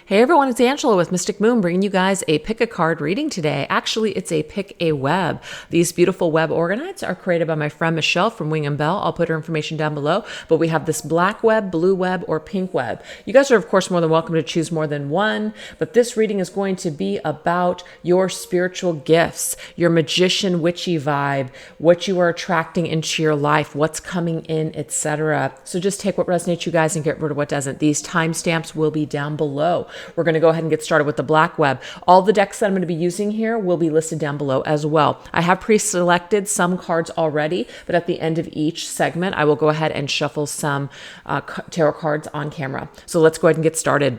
Hey everyone, it's Angela with Mystic Moon bringing you guys a pick a card reading today. Actually, it's a pick a web. These beautiful web ornaments are created by my friend Michelle from Wing and Bell. I'll put her information down below, but we have this black web, blue web, or pink web. You guys are of course more than welcome to choose more than one, but this reading is going to be about your spiritual gifts, your magician witchy vibe, what you are attracting into your life, what's coming in, etc. So just take what resonates you guys and get rid of what doesn't. These timestamps will be down below. We're going to go ahead and get started with the black web. All the decks that I'm going to be using here will be listed down below as well. I have pre-selected some cards already, but at the end of each segment, I will go ahead and shuffle some tarot cards on camera. So let's go ahead and get started.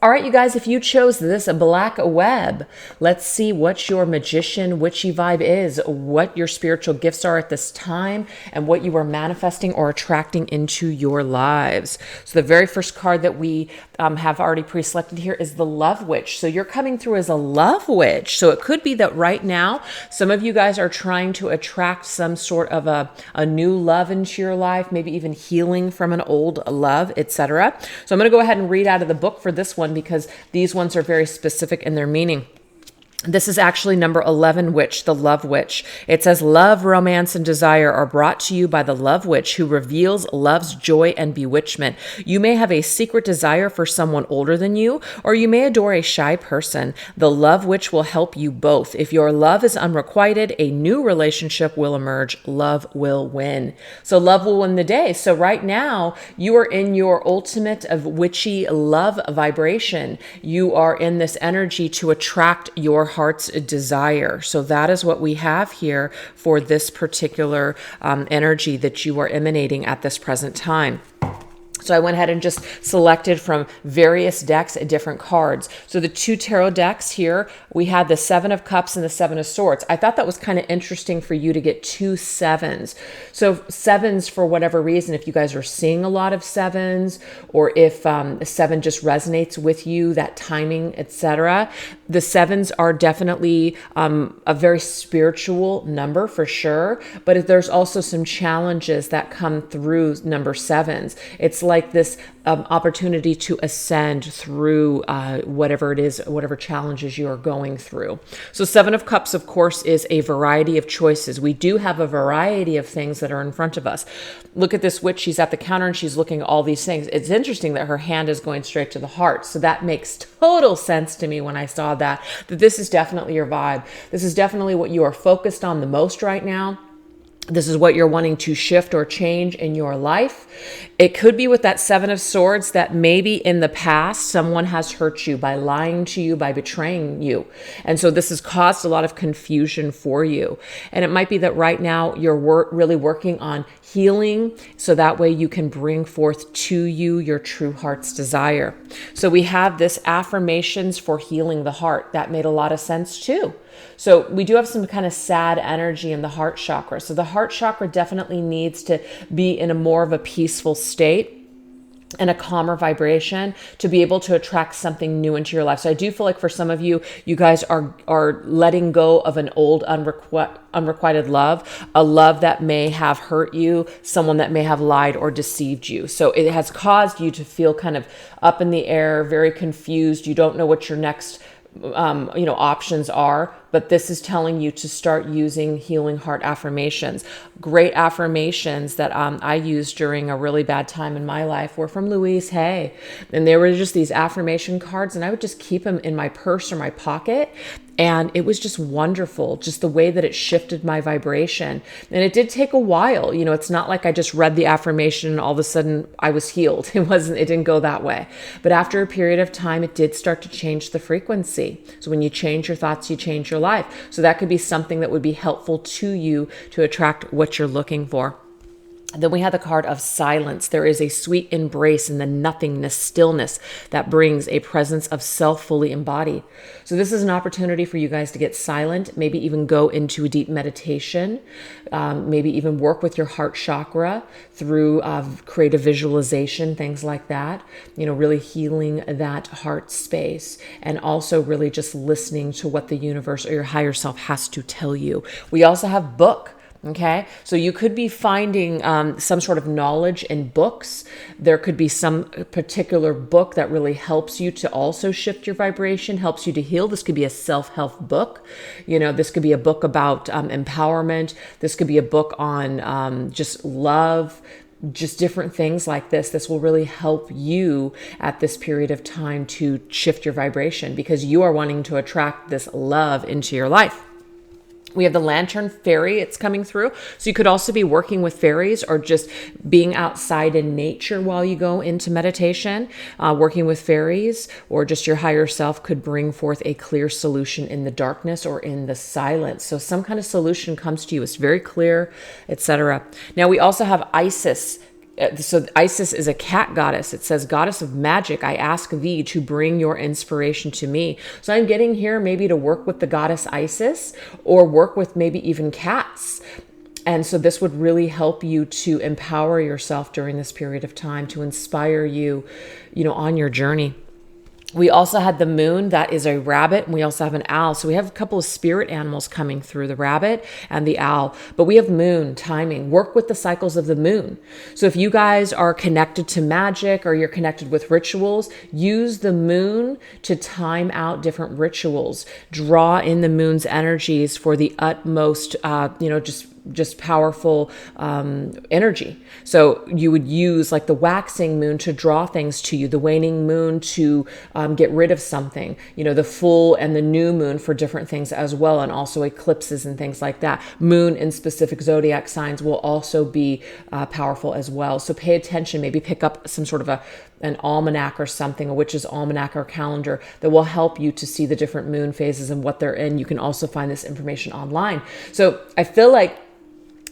All right, you guys, if you chose this black web, let's see what your magician witchy vibe is, what your spiritual gifts are at this time, and what you are manifesting or attracting into your lives. So the very first card that we have already pre-selected here is the Love Witch. So you're coming through as a love witch. So it could be that right now, some of you guys are trying to attract some sort of a new love into your life, maybe even healing from an old love, etc. So I'm going to go ahead and read out of the book for this one, because these ones are very specific in their meaning. This is actually number 11 witch, the Love Witch. It says, love, romance, and desire are brought to you by the Love Witch, who reveals love's joy and bewitchment. You may have a secret desire for someone older than you, or you may adore a shy person. The Love Witch will help you both. If your love is unrequited, a new relationship will emerge. Love will win. So love will win the day. So right now, you are in your ultimate of witchy love vibration. You are in this energy to attract your heart's desire. So that is what we have here for this particular energy that you are emanating at this present time. So I went ahead and just selected from various decks different cards. So the two tarot decks here, we had the Seven of Cups and the Seven of Swords. I thought that was kind of interesting for you to get two sevens. So sevens, for whatever reason, if you guys are seeing a lot of sevens, or if seven just resonates with you, that timing, etc. The sevens are definitely a very spiritual number for sure, but there's also some challenges that come through number sevens. It's like this opportunity to ascend through whatever it is, whatever challenges you are going through. So Seven of Cups, of course, is a variety of choices. We do have a variety of things that are in front of us. Look at this witch. She's at the counter and she's looking at all these things. It's interesting that her hand is going straight to the heart. So that makes total sense to me when I saw that this is definitely your vibe. This is definitely what you are focused on the most right now. This is what you're wanting to shift or change in your life. It could be with that Seven of Swords that maybe in the past someone has hurt you by lying to you, by betraying you. And so this has caused a lot of confusion for you. And it might be that right now you're really working on healing, so that way you can bring forth to you your true heart's desire. So we have this affirmations for healing the heart. That made a lot of sense too. So we do have some kind of sad energy in the heart chakra. So the heart chakra definitely needs to be in a more of a peaceful state and a calmer vibration to be able to attract something new into your life. So I do feel like for some of you, you guys are letting go of an old unrequited love, a love that may have hurt you, someone that may have lied or deceived you. So it has caused you to feel kind of up in the air, very confused. You don't know what your next options are, but this is telling you to start using healing heart affirmations. Great affirmations that I used during a really bad time in my life were from Louise Hay. And they were just these affirmation cards, and I would just keep them in my purse or my pocket. And it was just wonderful, just the way that it shifted my vibration. And it did take a while. It's not like I just read the affirmation and all of a sudden I was healed. It didn't go that way. But after a period of time, it did start to change the frequency. So when you change your thoughts, you change your life. So that could be something that would be helpful to you to attract what you're looking for. Then we have the card of silence. There is a sweet embrace in the nothingness, stillness that brings a presence of self fully embodied. So this is an opportunity for you guys to get silent, maybe even go into a deep meditation, maybe even work with your heart chakra through creative visualization, things like that, really healing that heart space, and also really just listening to what the universe or your higher self has to tell you. We also have book. Okay, so you could be finding some sort of knowledge in books. There could be some particular book that really helps you to also shift your vibration, helps you to heal. This could be a self-help book. You know, this could be a book about empowerment. This could be a book on just love, just different things like this. This will really help you at this period of time to shift your vibration, because you are wanting to attract this love into your life. We have the lantern fairy, it's coming through. So you could also be working with fairies, or just being outside in nature while you go into meditation. Working with fairies or just your higher self could bring forth a clear solution in the darkness or in the silence. So some kind of solution comes to you. It's very clear, etc. Now we also have Isis. So Isis is a cat goddess. It says, goddess of magic, I ask thee to bring your inspiration to me. So I'm getting here maybe to work with the goddess Isis, or work with maybe even cats. And so this would really help you to empower yourself during this period of time, to inspire you, you know, on your journey. We also had the moon, that is a rabbit, and we also have an owl. So we have a couple of spirit animals coming through, the rabbit and the owl. But we have moon timing. Work with the cycles of the moon. So if you guys are connected to magic, or you're connected with rituals, use the moon to time out different rituals. Draw in the moon's energies for the utmost, just powerful energy. So you would use like the waxing moon to draw things to you, the waning moon to get rid of something, you know, the full and the new moon for different things as well, and also eclipses and things like that. Moon in specific zodiac signs will also be powerful as well. So pay attention, maybe pick up some sort of an almanac or something, a witch's almanac or calendar, that will help you to see the different moon phases and what they're in. You can also find this information online. So I feel like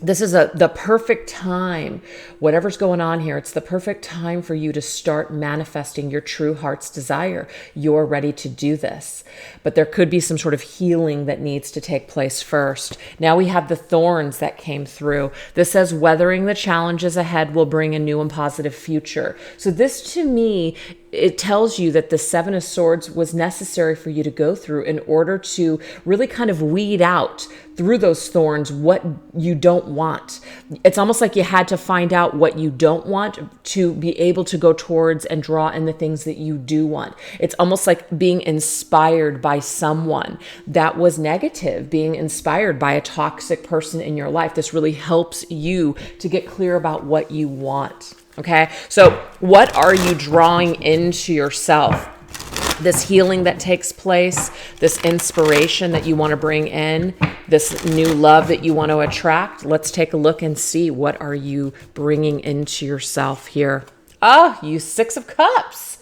this is the perfect time, whatever's going on here, it's the perfect time for you to start manifesting your true heart's desire. You're ready to do this. But there could be some sort of healing that needs to take place first. Now we have the thorns that came through. This says, weathering the challenges ahead will bring a new and positive future. So this, to me, it tells you that the Seven of Swords was necessary for you to go through in order to really kind of weed out through those thorns what you don't want. It's almost like you had to find out what you don't want to be able to go towards and draw in the things that you do want. It's almost like being inspired by someone that was negative, being inspired by a toxic person in your life. This really helps you to get clear about what you want. Okay, so what are you drawing into yourself? This healing that takes place, this inspiration that you want to bring in, this new love that you want to attract. Let's take a look and see, what are you bringing into yourself here? You Six of Cups.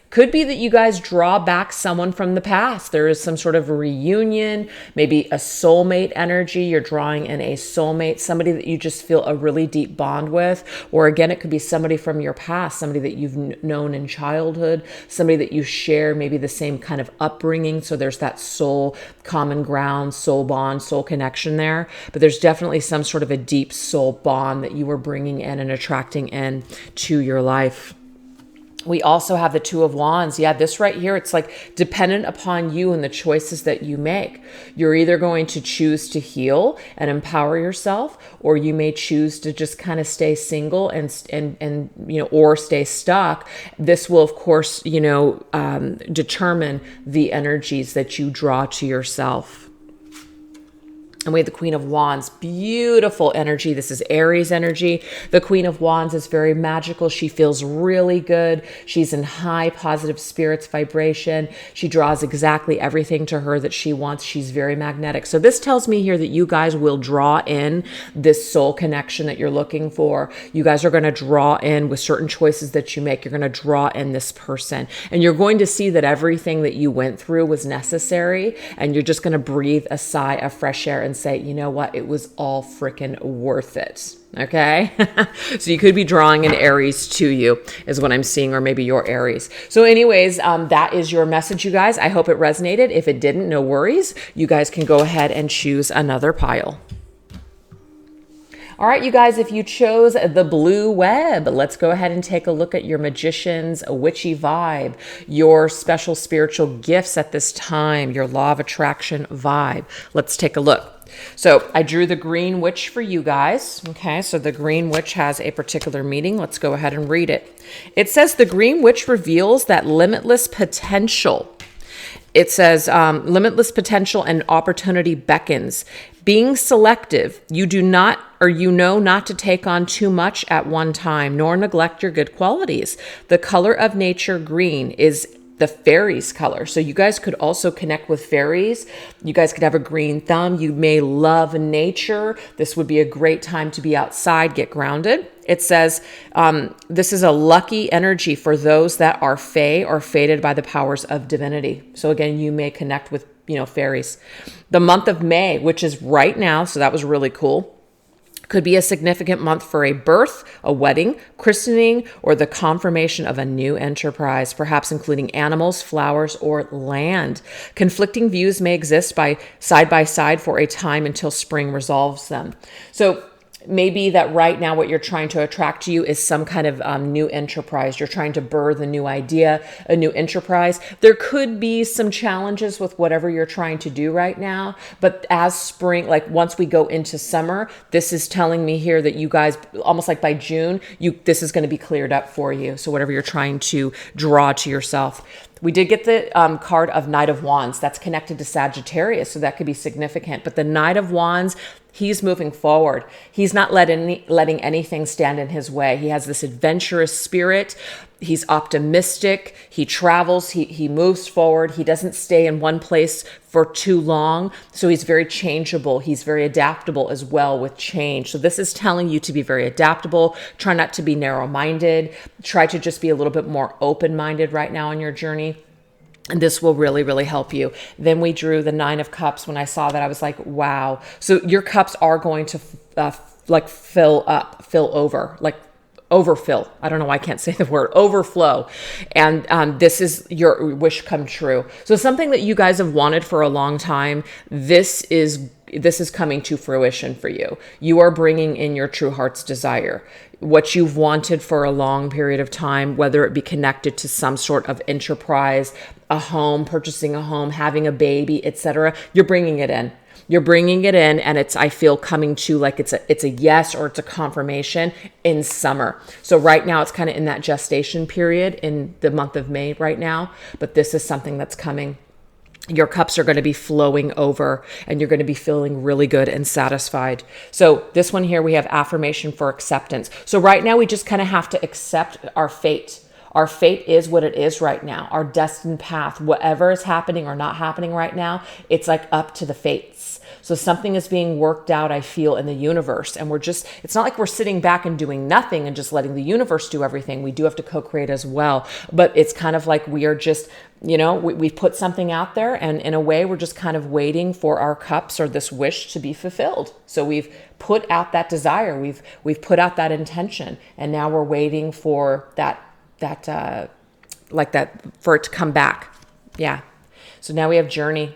Could be that you guys draw back someone from the past. There is some sort of a reunion, maybe a soulmate energy. You're drawing in a soulmate, somebody that you just feel a really deep bond with. Or again, it could be somebody from your past, somebody that you've known in childhood, somebody that you share maybe the same kind of upbringing. So there's that soul common ground, soul bond, soul connection there. But there's definitely some sort of a deep soul bond that you were bringing in and attracting in to your life. We also have the Two of Wands. Yeah, this right here, it's like dependent upon you and the choices that you make. You're either going to choose to heal and empower yourself, or you may choose to just kind of stay single and or stay stuck. This will, of course, determine the energies that you draw to yourself. And we have the Queen of Wands, beautiful energy. This is Aries energy. The Queen of Wands is very magical. She feels really good. She's in high positive spirits vibration. She draws exactly everything to her that she wants. She's very magnetic. So this tells me here that you guys will draw in this soul connection that you're looking for. You guys are going to draw in with certain choices that you make. You're going to draw in this person. And you're going to see that everything that you went through was necessary. And you're just going to breathe a sigh of fresh air and say, you know what, it was all freaking worth it. Okay. So you could be drawing an Aries to you is what I'm seeing, or maybe your Aries. So anyways, that is your message, you guys. I hope it resonated. If it didn't, no worries. You guys can go ahead and choose another pile. All right, you guys, if you chose the blue web, let's go ahead and take a look at your magician's witchy vibe, your special spiritual gifts at this time, your law of attraction vibe. Let's take a look. So I drew the green witch for you guys. Okay, so the green witch has a particular meaning. Let's go ahead and read it. It says the green witch reveals that limitless potential. It says limitless potential and opportunity beckons. Being selective, you do not, or you know not to take on too much at one time, nor neglect your good qualities. The color of nature, green, is the fairies color. So you guys could also connect with fairies. You guys could have a green thumb. You may love nature. This would be a great time to be outside, get grounded. It says, this is a lucky energy for those that are fae or fated by the powers of divinity. So again, you may connect with, fairies. The month of May, which is right now, so that was really cool, could be a significant month for a birth, a wedding, christening, or the confirmation of a new enterprise, perhaps including animals, flowers, or land. Conflicting views may exist by side for a time until spring resolves them. So maybe that right now what you're trying to attract to you is some kind of new enterprise. You're trying to birth a new idea, a new enterprise. There could be some challenges with whatever you're trying to do right now. But as spring, like once we go into summer, this is telling me here that you guys, almost like by June, this is going to be cleared up for you. So whatever you're trying to draw to yourself. We did get the card of Knight of Wands. That's connected to Sagittarius, so that could be significant. But the Knight of Wands, he's moving forward. He's not letting anything stand in his way. He has this adventurous spirit. He's optimistic. He travels. He moves forward. He doesn't stay in one place for too long. So he's very changeable. He's very adaptable as well with change. So this is telling you to be very adaptable. Try not to be narrow-minded. Try to just be a little bit more open-minded right now on your journey. And this will really, really help you. Then we drew the 9 of Cups. When I saw that, I was like, wow. So your cups are going to fill over, like overfill. I don't know why I can't say the word overflow. And this is your wish come true. So something that you guys have wanted for a long time, this is coming to fruition for you. You are bringing in your true heart's desire. What you've wanted for a long period of time, whether it be connected to some sort of enterprise, a home, purchasing a home, having a baby, etc., you're bringing it in. You're bringing it in, and I feel coming to like it's a yes or it's a confirmation in summer. So right now it's kind of in that gestation period in the month of May right now, but this is something that's coming. Your cups are going to be flowing over and you're going to be feeling really good and satisfied. So this one here, we have affirmation for acceptance. So right now we just kind of have to accept our fate. Our fate is what it is right now. Our destined path, whatever is happening or not happening right now, it's like up to the fates. So something is being worked out, I feel, in the universe. And it's not like we're sitting back and doing nothing and just letting the universe do everything. We do have to co-create as well. But it's kind of like we are just, we've put something out there, and in a way we're just kind of waiting for our cups or this wish to be fulfilled. So we've put out that desire, we've put out that intention, and now we're waiting for that for it to come back. Yeah. So now we have journey.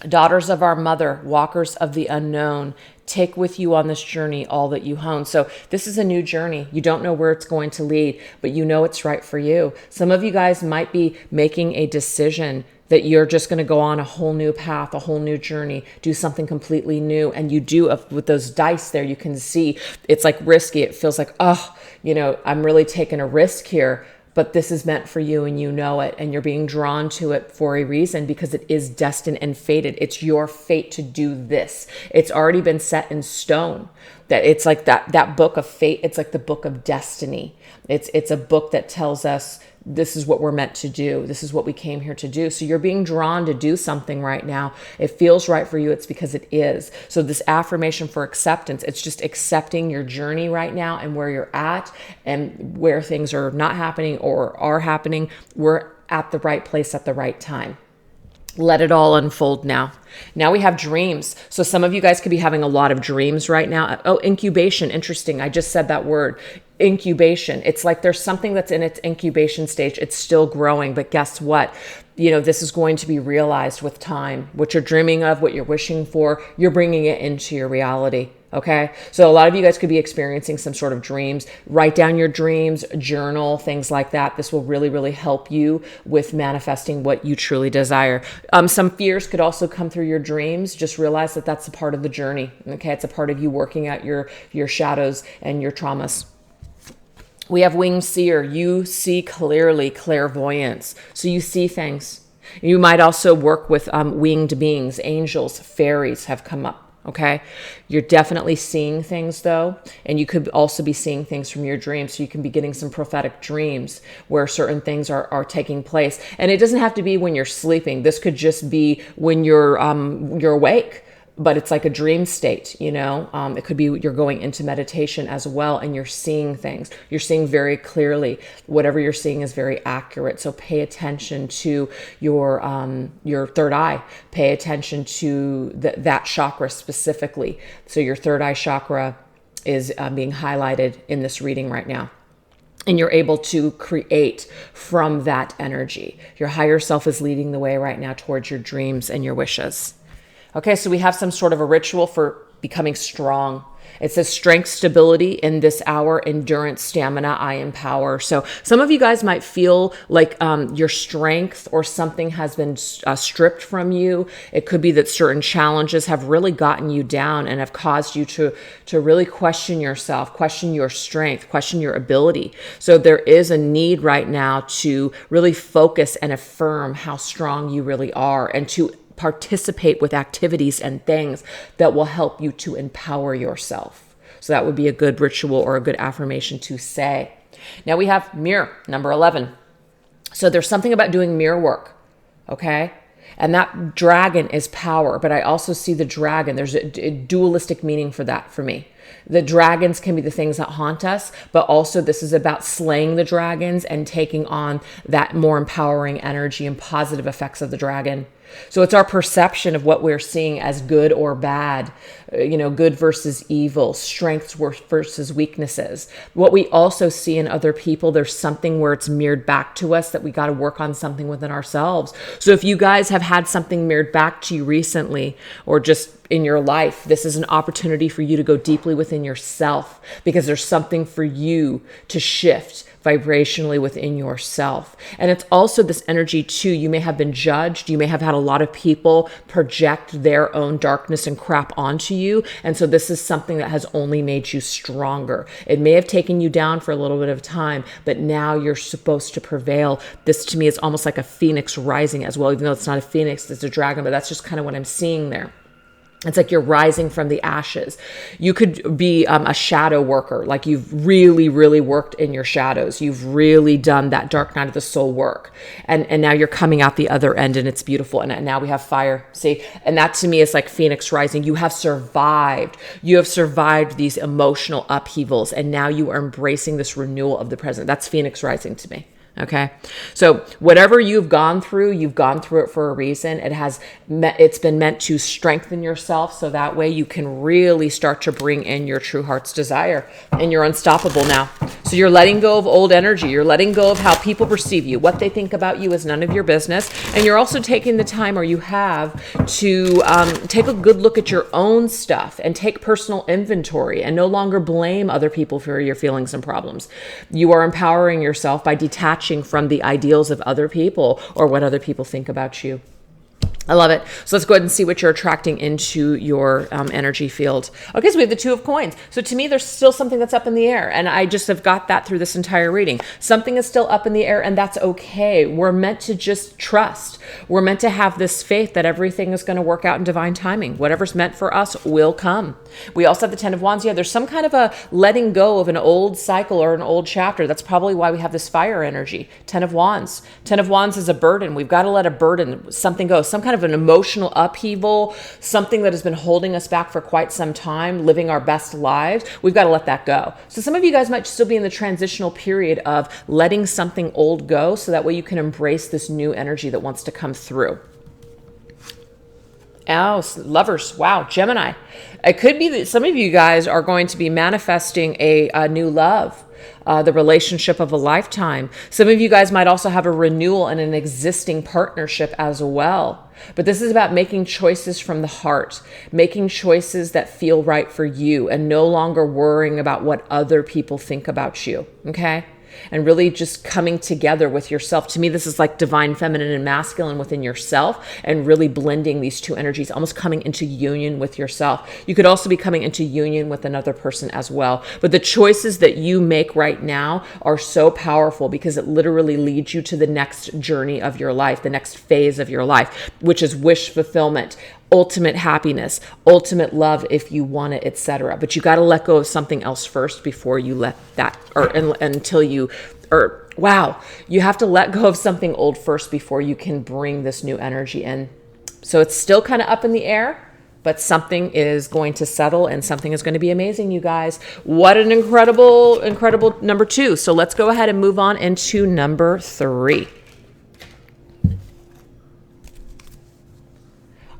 Daughters of our mother, walkers of the unknown, take with you on this journey all that you own. So this is a new journey. You don't know where it's going to lead, but you know it's right for you. Some of you guys might be making a decision that you're just going to go on a whole new path, a whole new journey, do something completely new. And you do, with those dice there, you can see it's like risky. It feels like, I'm really taking a risk here. But this is meant for you and you know it, and you're being drawn to it for a reason because it is destined and fated. It's your fate to do this. It's already been set in stone. That it's like that book of fate. It's like the book of destiny. It's a book that tells us this is what we're meant to do. This is what we came here to do. So you're being drawn to do something right now. It feels right for you. It's because it is. So this affirmation for acceptance, it's just accepting your journey right now and where you're at and where things are not happening or are happening. We're at the right place at the right time. Let it all unfold now. Now we have dreams. So some of you guys could be having a lot of dreams right now. Oh, incubation. Interesting. I just said that word. Incubation. It's like there's something that's in its incubation stage. It's still growing, but guess what? This is going to be realized with time. What you're dreaming of, what you're wishing for, you're bringing it into your reality. Okay. So a lot of you guys could be experiencing some sort of dreams. Write down your dreams, journal, things like that. This will really, really help you with manifesting what you truly desire. Some fears could also come through your dreams. Just realize that that's a part of the journey. Okay. It's a part of you working out your shadows and your traumas. We have winged seer. You see clearly, clairvoyance. So you see things. You might also work with winged beings. Angels, fairies have come up. Okay. You're definitely seeing things though. And you could also be seeing things from your dreams. So you can be getting some prophetic dreams where certain things are taking place. And it doesn't have to be when you're sleeping. This could just be when you're awake. But it's like a dream state, you know. It could be you're going into meditation as well, and you're seeing things. You're seeing very clearly. Whatever you're seeing is very accurate. So pay attention to your third eye. Pay attention to that chakra specifically. So your third eye chakra is being highlighted in this reading right now. And you're able to create from that energy. Your higher self is leading the way right now towards your dreams and your wishes. Okay, so we have some sort of a ritual for becoming strong. It says strength, stability in this hour, endurance, stamina, I empower. So some of you guys might feel like your strength or something has been stripped from you. It could be that certain challenges have really gotten you down and have caused you to really question yourself, question your strength, question your ability. So there is a need right now to really focus and affirm how strong you really are, and to participate with activities and things that will help you to empower yourself. So that would be a good ritual or a good affirmation to say. Now we have mirror, number 11. So there's something about doing mirror work, okay? And that dragon is power, but I also see the dragon. There's a dualistic meaning for that for me. The dragons can be the things that haunt us, but also this is about slaying the dragons and taking on that more empowering energy and positive effects of the dragon. So it's our perception of what we're seeing as good or bad, good versus evil, strengths versus weaknesses. What we also see in other people, there's something where it's mirrored back to us that we got to work on something within ourselves. So if you guys have had something mirrored back to you recently, or just in your life, this is an opportunity for you to go deeply within yourself, because there's something for you to shift vibrationally within yourself. And it's also this energy too. You may have been judged. You may have had a lot of people project their own darkness and crap onto you. And so this is something that has only made you stronger. It may have taken you down for a little bit of time, but now you're supposed to prevail. This to me is almost like a phoenix rising as well, even though it's not a phoenix, it's a dragon, but that's just kind of what I'm seeing there. It's like you're rising from the ashes. You could be a shadow worker, like you've really, really worked in your shadows. You've really done that dark night of the soul work. And now you're coming out the other end, and it's beautiful. And now we have fire. See, and that to me is like Phoenix rising. You have survived. You have survived these emotional upheavals, and now you are embracing this renewal of the present. That's Phoenix rising to me. Okay. So whatever you've gone through it for a reason. It's been meant to strengthen yourself. So that way you can really start to bring in your true heart's desire, and you're unstoppable now. So you're letting go of old energy. You're letting go of how people perceive you. What they think about you is none of your business. And you're also taking the time, or you have, to take a good look at your own stuff and take personal inventory, and no longer blame other people for your feelings and problems. You are empowering yourself by detaching from the ideals of other people or what other people think about you. I love it. So let's go ahead and see what you're attracting into your energy field. Okay, so we have the Two of Coins. So to me, there's still something that's up in the air. And I just have got that through this entire reading. Something is still up in the air, and that's okay. We're meant to just trust. We're meant to have this faith that everything is going to work out in divine timing. Whatever's meant for us will come. We also have the Ten of Wands. Yeah, there's some kind of a letting go of an old cycle or an old chapter. That's probably why we have this fire energy. Ten of Wands. Ten of Wands is a burden. We've got to let a burden, something go, some kind of an emotional upheaval, something that has been holding us back for quite some time, living our best lives. We've got to let that go. So some of you guys might still be in the transitional period of letting something old go, so that way you can embrace this new energy that wants to come through. Oh, lovers. Wow. Gemini. It could be that some of you guys are going to be manifesting a new love. the relationship of a lifetime. Some of you guys might also have a renewal in an existing partnership as well. But this is about making choices from the heart, making choices that feel right for you and no longer worrying about what other people think about you, okay? And really just coming together with yourself. To me, this is like divine feminine and masculine within yourself, and really blending these two energies, almost coming into union with yourself. You could also be coming into union with another person as well. But the choices that you make right now are so powerful because it literally leads you to the next journey of your life, the next phase of your life, which is wish fulfillment, ultimate happiness, ultimate love if you want it, etc. But you got to let go of something else first before you let that, you have to let go of something old first before you can bring this new energy in. So it's still kind of up in the air, but something is going to settle and something is going to be amazing, you guys. What an incredible number 2. So let's go ahead and move on into number 3.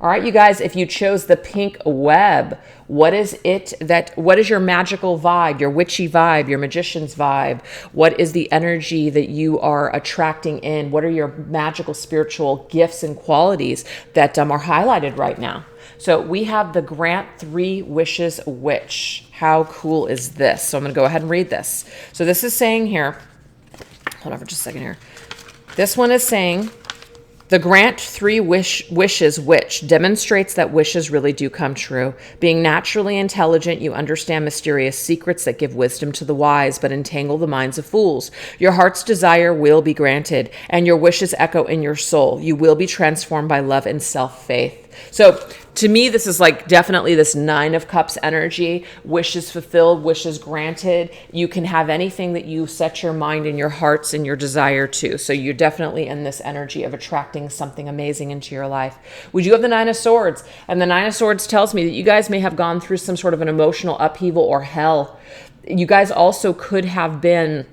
All right, you guys, if you chose the pink web, what is your magical vibe, your witchy vibe, your magician's vibe? What is the energy that you are attracting in? What are your magical spiritual gifts and qualities that are highlighted right now? So we have the Grant 3 Wishes Witch. How cool is this? So I'm going to go ahead and read this. So this is saying here, hold on for just a second here. This one is saying, the Grant 3 Wishes Witch demonstrates that wishes really do come true. Being naturally intelligent, you understand mysterious secrets that give wisdom to the wise, but entangle the minds of fools. Your heart's desire will be granted, and your wishes echo in your soul. You will be transformed by love and self-faith. So to me, this is like definitely this 9 of Cups energy, wishes fulfilled, wishes granted. You can have anything that you set your mind and your hearts and your desire to. So you're definitely in this energy of attracting something amazing into your life. We do have the 9 of Swords, and the 9 of Swords tells me that you guys may have gone through some sort of an emotional upheaval or hell. You guys also could have been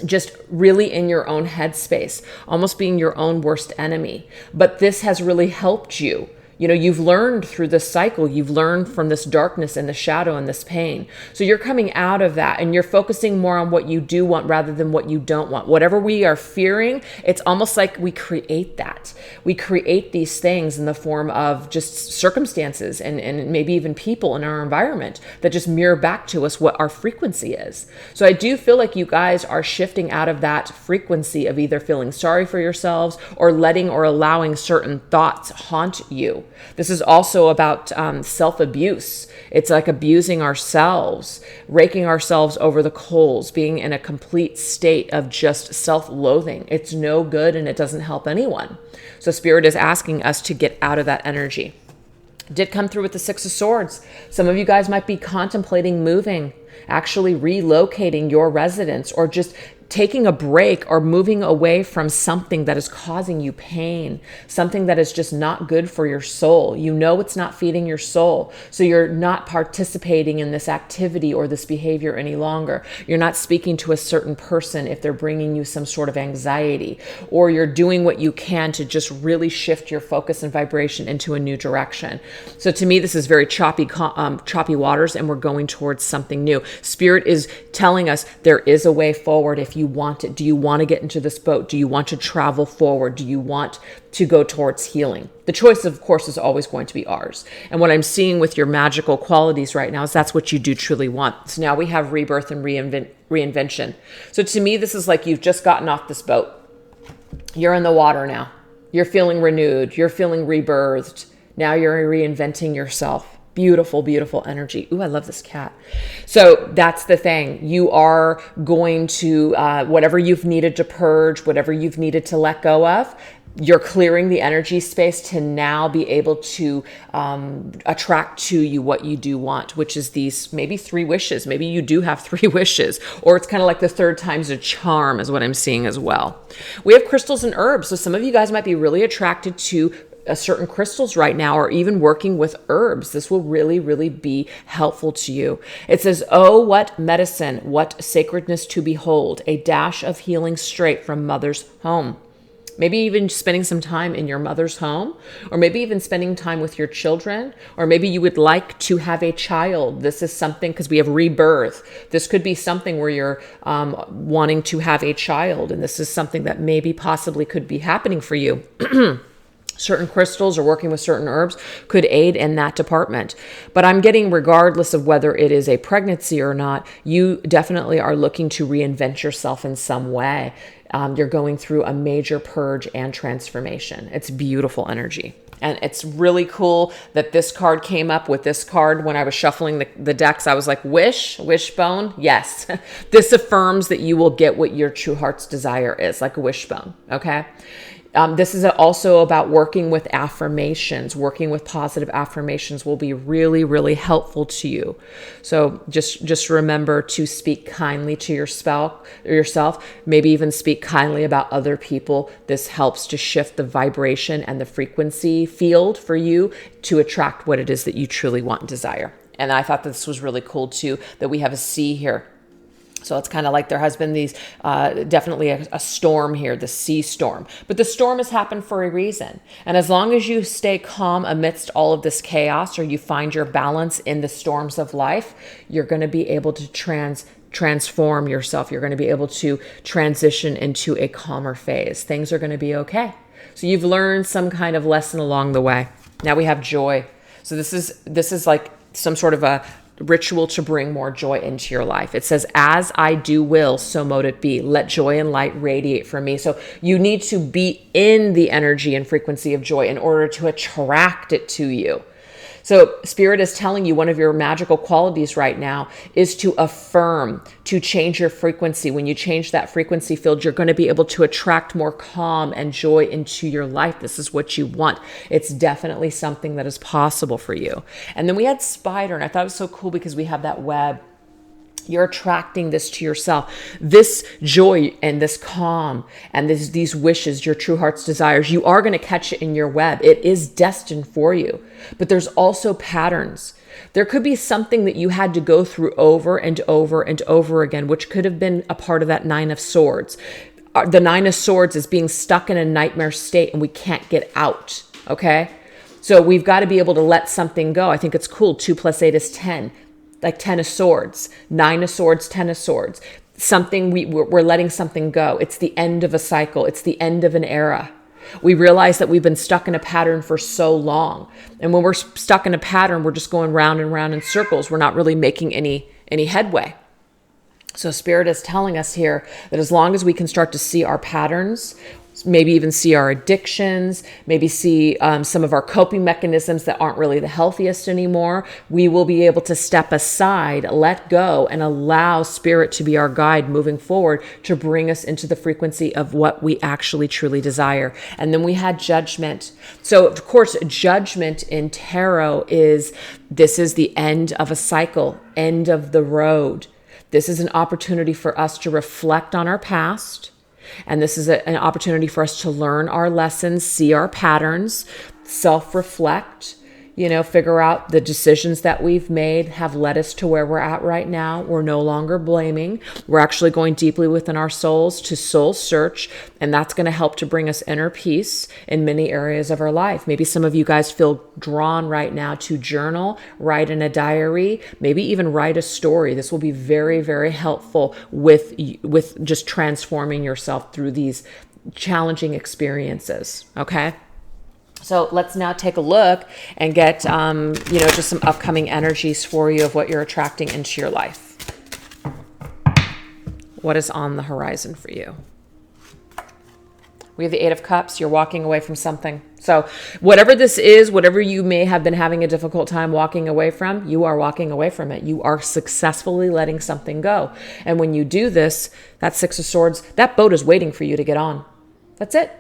just really in your own headspace, almost being your own worst enemy. But this has really helped you. You know, you've learned through this cycle, you've learned from this darkness and the shadow and this pain. So you're coming out of that and you're focusing more on what you do want rather than what you don't want. Whatever we are fearing, it's almost like we create that. We create these things in the form of just circumstances and maybe even people in our environment that just mirror back to us what our frequency is. So I do feel like you guys are shifting out of that frequency of either feeling sorry for yourselves or letting or allowing certain thoughts haunt you. This is also about self-abuse. It's like abusing ourselves, raking ourselves over the coals, being in a complete state of just self-loathing. It's no good and it doesn't help anyone. So Spirit is asking us to get out of that energy. Did come through with the 6 of Swords. Some of you guys might be contemplating moving, actually relocating your residence, or just taking a break or moving away from something that is causing you pain, something that is just not good for your soul. You know it's not feeding your soul, so you're not participating in this activity or this behavior any longer. You're not speaking to a certain person if they're bringing you some sort of anxiety, or you're doing what you can to just really shift your focus and vibration into a new direction. So to me, this is very choppy waters, and we're going towards something new. Spirit is telling us there is a way forward if you want it. Do you want to get into this boat? Do you want to travel forward? Do you want to go towards healing? The choice, of course, is always going to be ours. And what I'm seeing with your magical qualities right now is that's what you do truly want. So now we have rebirth and reinvention. So to me, this is like you've just gotten off this boat. You're in the water now. You're feeling renewed. You're feeling rebirthed. Now you're reinventing yourself. Beautiful, beautiful energy. Ooh, I love this cat. So that's the thing. You are going to, whatever you've needed to purge, whatever you've needed to let go of, you're clearing the energy space to now be able to attract to you what you do want, which is these maybe 3 wishes. Maybe you do have 3 wishes, or it's kind of like the 3rd time's a charm is what I'm seeing as well. We have crystals and herbs. So some of you guys might be really attracted to certain crystals right now, or even working with herbs. This will really, really be helpful to you. It says, oh, what medicine, what sacredness to behold, a dash of healing straight from mother's home. Maybe even spending some time in your mother's home, or maybe even spending time with your children, or maybe you would like to have a child. This is something, because we have rebirth. This could be something where you're wanting to have a child, and this is something that maybe possibly could be happening for you. Certain crystals or working with certain herbs could aid in that department. But I'm getting, regardless of whether it is a pregnancy or not, you definitely are looking to reinvent yourself in some way. You're going through a major purge and transformation. It's beautiful energy. And it's really cool that this card came up with this card when I was shuffling the decks. I was like, wishbone. Yes. This affirms that you will get what your true heart's desire is, like a wishbone. Okay. This is also about working with affirmations. Working with positive affirmations will be really, really helpful to you. So just remember to speak kindly to yourself, maybe even speak kindly about other people. This helps to shift the vibration and the frequency field for you to attract what it is that you truly want and desire. And I thought this was really cool too, that we have a sea here. So it's kind of like there has been these, definitely a storm here, the sea storm. But the storm has happened for a reason. And as long as you stay calm amidst all of this chaos, or you find your balance in the storms of life, you're going to be able to transform yourself. You're going to be able to transition into a calmer phase. Things are going to be okay. So you've learned some kind of lesson along the way. Now we have joy. So this is like some sort of a ritual to bring more joy into your life. It says, as I do will, so mote it be. Let joy and light radiate from me. So you need to be in the energy and frequency of joy in order to attract it to you. So Spirit is telling you one of your magical qualities right now is to affirm, to change your frequency. When you change that frequency field, you're going to be able to attract more calm and joy into your life. This is what you want. It's definitely something that is possible for you. And then we had spider, and I thought it was so cool because we have that web. You're attracting this to yourself. This joy and this calm and these wishes, your true heart's desires, you are going to catch it in your web. It is destined for you. But there's also patterns. There could be something that you had to go through over and over and over again, which could have been a part of that Nine of Swords. The Nine of Swords is being stuck in a nightmare state and we can't get out. Okay? So we've got to be able to let something go. I think it's cool. 2 + 8 is 10. Like 10 of Swords, 9 of Swords, 10 of Swords. Something we're letting something go. It's the end of a cycle. It's the end of an era. We realize that we've been stuck in a pattern for so long. And when we're stuck in a pattern, we're just going round and round in circles. We're not really making any headway. So Spirit is telling us here that as long as we can start to see our patterns, maybe even see our addictions, maybe see some of our coping mechanisms that aren't really the healthiest anymore, we will be able to step aside, let go, and allow Spirit to be our guide moving forward to bring us into the frequency of what we actually truly desire. And then we had judgment. So of course, judgment in tarot this is the end of a cycle, end of the road. This is an opportunity for us to reflect on our past. And this is an opportunity for us to learn our lessons, see our patterns, self-reflect, figure out the decisions that we've made have led us to where we're at right now. We're no longer blaming. We're actually going deeply within our souls to soul search. And that's going to help to bring us inner peace in many areas of our life. Maybe some of you guys feel drawn right now to journal, write in a diary, maybe even write a story. This will be very, very helpful with just transforming yourself through these challenging experiences. Okay. So let's now take a look and get, just some upcoming energies for you of what you're attracting into your life. What is on the horizon for you? We have the 8 of Cups. You're walking away from something. So whatever this is, whatever you may have been having a difficult time walking away from, you are walking away from it. You are successfully letting something go. And when you do this, that 6 of Swords, that boat is waiting for you to get on. That's it.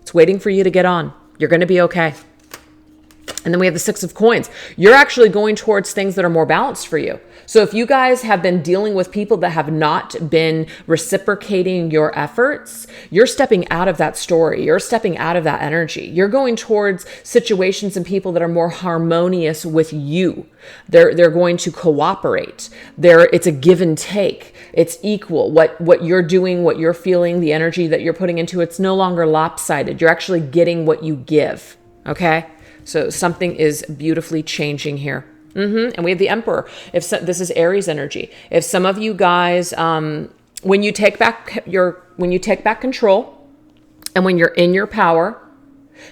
It's waiting for you to get on. You're going to be okay. And then we have the Six of Coins. You're actually going towards things that are more balanced for you. So if you guys have been dealing with people that have not been reciprocating your efforts, you're stepping out of that story. You're stepping out of that energy. You're going towards situations and people that are more harmonious with you. They're going to cooperate. It's a give and take. It's equal. What you're doing, what you're feeling, the energy that you're putting into it's no longer lopsided. You're actually getting what you give. Okay? So something is beautifully changing here. And we have the Emperor. This is Aries energy. If some of you guys, when you take back control, and when you're in your power,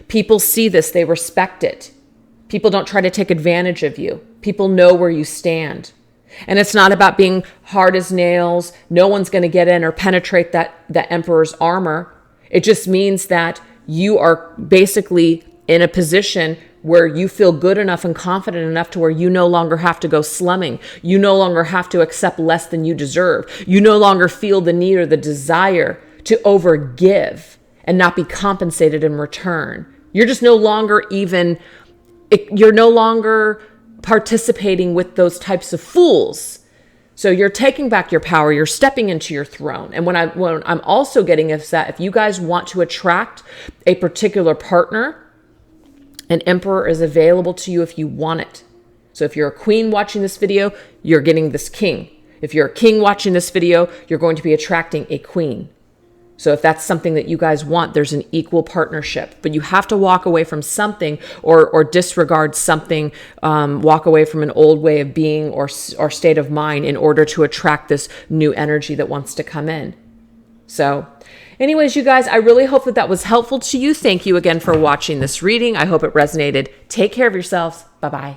people see this. They respect it. People don't try to take advantage of you. People know where you stand. And it's not about being hard as nails. No one's going to get in or penetrate that Emperor's armor. It just means that you are basically in a position where you feel good enough and confident enough to where you no longer have to go slumming. You no longer have to accept less than you deserve. You no longer feel the need or the desire to overgive and not be compensated in return. You're just no longer you're no longer participating with those types of fools. So you're taking back your power. You're stepping into your throne. And when I'm also getting is that if you guys want to attract a particular partner, an Emperor is available to you if you want it. So if you're a queen watching this video, you're getting this king. If you're a king watching this video, you're going to be attracting a queen. So if that's something that you guys want, there's an equal partnership. But you have to walk away from something or disregard something, walk away from an old way of being or state of mind in order to attract this new energy that wants to come in. So anyways, you guys, I really hope that was helpful to you. Thank you again for watching this reading. I hope it resonated. Take care of yourselves. Bye-bye.